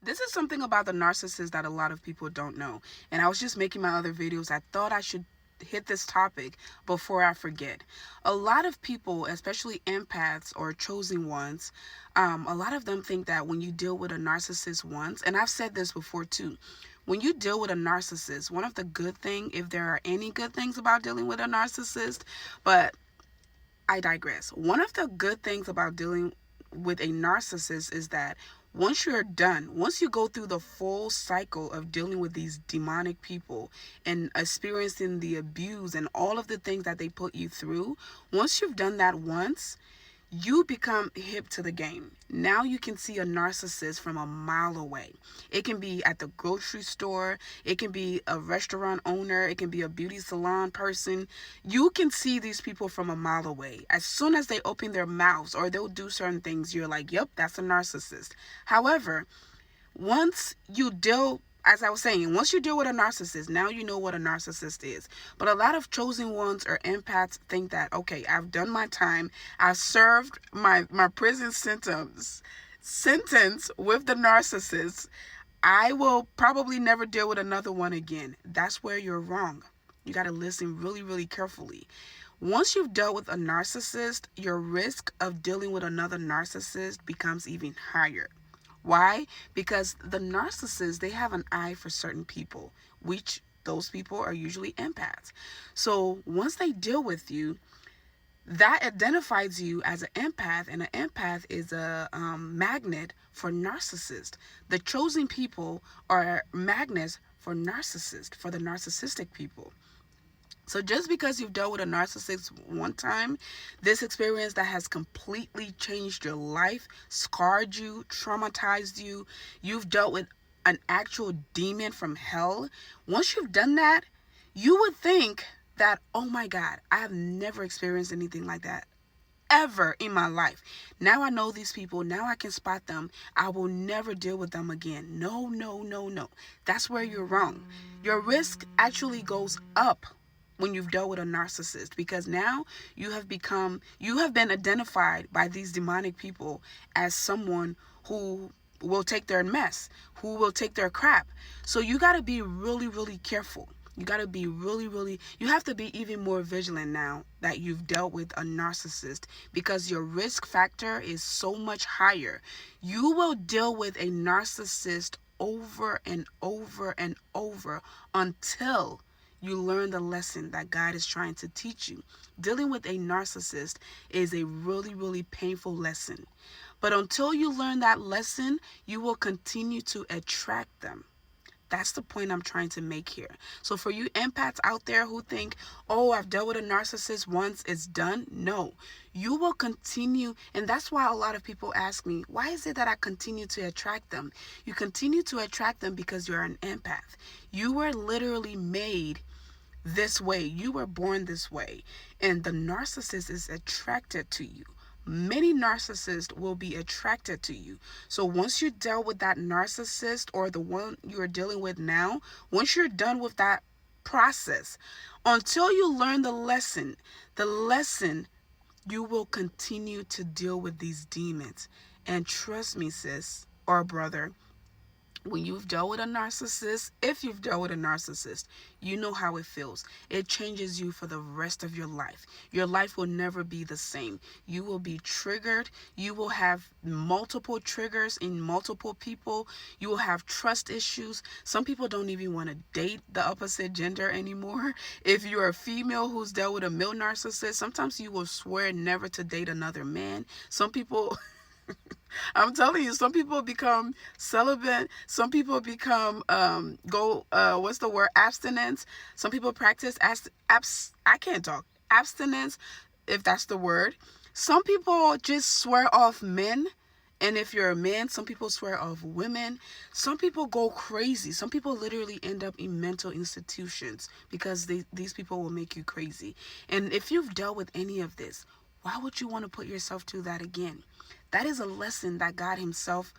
This is something about the narcissist that a lot of people don't know. And I was just making my other videos. I thought I should hit this topic before I forget. A lot of people, especially empaths or chosen ones, a lot of them think that when you deal with a narcissist once, and I've said this before too, when you deal with a narcissist, one of the good things, if there are any good things about dealing with a narcissist, but I digress. One of the good things about dealing with a narcissist is that once you're done, once you go through the full cycle of dealing with these demonic people and experiencing the abuse and all of the things that they put you through, once you've done that once, you become hip to the game. Now you can see a narcissist from a mile away. It can be at the grocery store, it can be a restaurant owner, it can be a beauty salon person. You can see these people from a mile away. As soon as they open their mouths or they'll do certain things, you're like, yep, that's a narcissist. However, once you deal, as I was saying, once you deal with a narcissist, now you know what a narcissist is. But a lot of chosen ones or empaths think that, okay, I've done my time, I've served my prison sentence with the narcissist, I will probably never deal with another one again. That's where you're wrong. You got to listen really, really carefully. Once you've dealt with a narcissist, your risk of dealing with another narcissist becomes even higher. Why? Because the narcissists, they have an eye for certain people, which those people are usually empaths. So once they deal with you, that identifies you as an empath, and an empath is a magnet for narcissists. The chosen people are magnets for narcissists, for the narcissistic people. So just because you've dealt with a narcissist one time, this experience that has completely changed your life, scarred you, traumatized you, you've dealt with an actual demon from hell. Once you've done that, you would think that, oh my God, I have never experienced anything like that ever in my life. Now I know these people. Now I can spot them. I will never deal with them again. No, no, no, no. That's where you're wrong. Your risk actually goes up when you've dealt with a narcissist, because now you have been identified by these demonic people as someone who will take their mess, who will take their crap. So you got to be really, really careful. You got to be you have to be even more vigilant now that you've dealt with a narcissist, because your risk factor is so much higher. You will deal with a narcissist over and over and over until you learn the lesson that God is trying to teach you. Dealing with a narcissist is a really, really painful lesson. But until you learn that lesson, you will continue to attract them. That's the point I'm trying to make here. So for you empaths out there who think, oh, I've dealt with a narcissist once, it's done. No, you will continue. And that's why a lot of people ask me, why is it that I continue to attract them? You continue to attract them because you're an empath. You were literally made this way. You were born this way. And the narcissist is attracted to you. Many narcissists will be attracted to you. So once you dealt with that narcissist or the one you're dealing with now, once you're done with that process, until you learn the lesson, you will continue to deal with these demons. And trust me, sis or brother, when you've dealt with a narcissist, if you've dealt with a narcissist, you know how it feels. It changes you for the rest of your life. Your life will never be the same. You will be triggered. You will have multiple triggers in multiple people. You will have trust issues. Some people don't even want to date the opposite gender anymore. If you're a female who's dealt with a male narcissist, sometimes you will swear never to date another man. Some people... I'm telling you, some people become celibate. Some people become what's the word? Abstinence. Some people practice I can't talk. Abstinence, if that's the word. Some people just swear off men. And if you're a man, some people swear off women. Some people go crazy. Some people literally end up in mental institutions because these people will make you crazy. And if you've dealt with any of this, why would you want to put yourself through that again? That is a lesson that God himself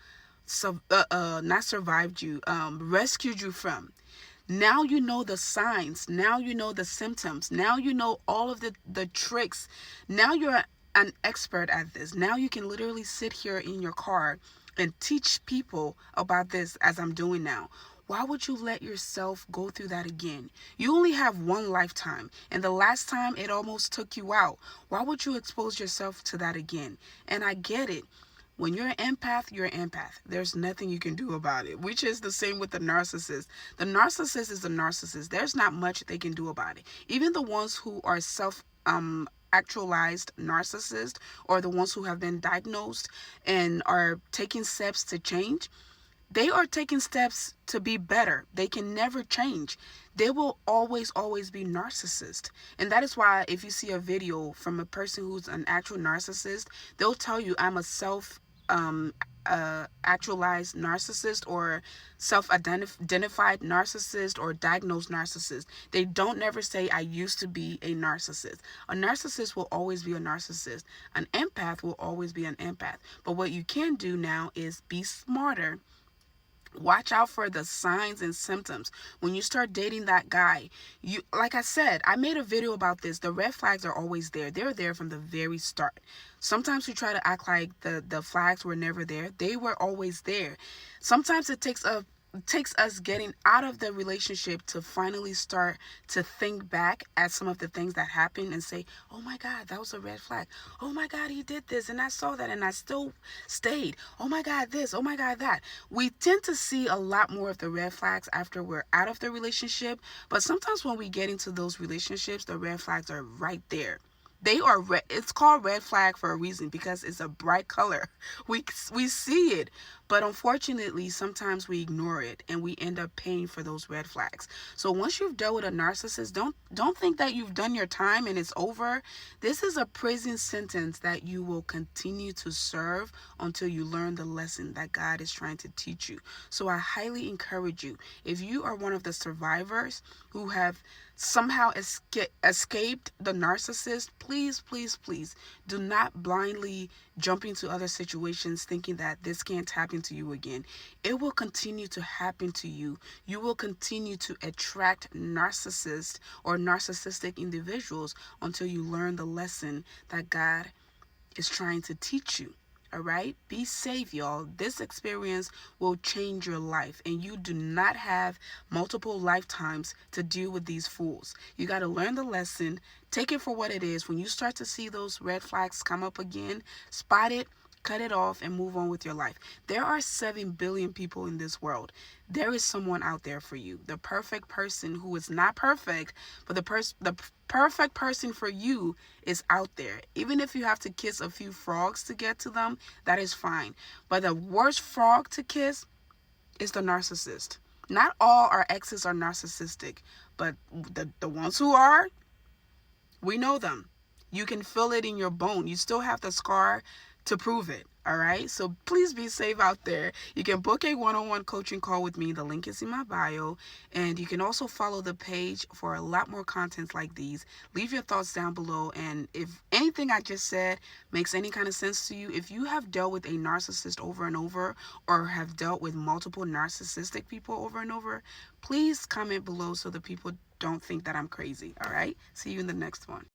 not survived you, rescued you from. Now you know the signs. Now you know the symptoms. Now you know all of the tricks. Now you're an expert at this. Now you can literally sit here in your car and teach people about this as I'm doing now. Why would you let yourself go through that again? You only have one lifetime, and the last time it almost took you out. Why would you expose yourself to that again? And I get it. When you're an empath, you're an empath. There's nothing you can do about it, which is the same with the narcissist. The narcissist is a narcissist. There's not much they can do about it. Even the ones who are actualized narcissists, or the ones who have been diagnosed and are taking steps to change, they are taking steps to be better. They can never change. They will always be narcissist. And that is why if you see a video from a person who's an actual narcissist, they'll tell you, I'm a actualized narcissist, or self-identified narcissist, or diagnosed narcissist. They don't never say, I used to be a narcissist. A narcissist will always be a narcissist. An empath will always be an empath. But what you can do now is be smarter. Watch out for the signs and symptoms. When you start dating that guy, you, like I said, I made a video about this. The red flags are always there. They're there from the very start. Sometimes we try to act like the flags were never there. They were always there. Sometimes it takes us getting out of the relationship to finally start to think back at some of the things that happened and say, oh my God, that was a red flag. Oh my God, he did this and I saw that and I still stayed. Oh my God, this. Oh my God, that. We tend to see a lot more of the red flags after we're out of the relationship. But sometimes when we get into those relationships, the red flags are right there. They are red. It's called red flag for a reason, because it's a bright color. We see it, but unfortunately, sometimes we ignore it and we end up paying for those red flags. So once you've dealt with a narcissist, don't think that you've done your time and it's over. This is a prison sentence that you will continue to serve until you learn the lesson that God is trying to teach you. So I highly encourage you, if you are one of the survivors who have somehow escaped the narcissist, please do not blindly jump into other situations thinking that this can't happen to you again. It will continue to happen to you. You will continue to attract narcissists or narcissistic individuals until you learn the lesson that God is trying to teach you. All right? Be safe, y'all. This experience will change your life, and you do not have multiple lifetimes to deal with these fools. You got to learn the lesson, take it for what it is. When you start to see those red flags come up again, spot it, cut it off, and move on with your life. There are 7 billion people in this world. There is someone out there for you. The perfect person who is not perfect, but the perfect person for you is out there. Even if you have to kiss a few frogs to get to them, that is fine. But the worst frog to kiss is the narcissist. Not all our exes are narcissistic, but the ones who are, we know them. You can feel it in your bone. You still have the scar to prove it. All right. So please be safe out there. You can book a one-on-one coaching call with me. The link is in my bio. And you can also follow the page for a lot more content like these. Leave your thoughts down below. And if anything I just said makes any kind of sense to you, if you have dealt with a narcissist over and over, or have dealt with multiple narcissistic people over and over, please comment below so the people don't think that I'm crazy. All right. See you in the next one.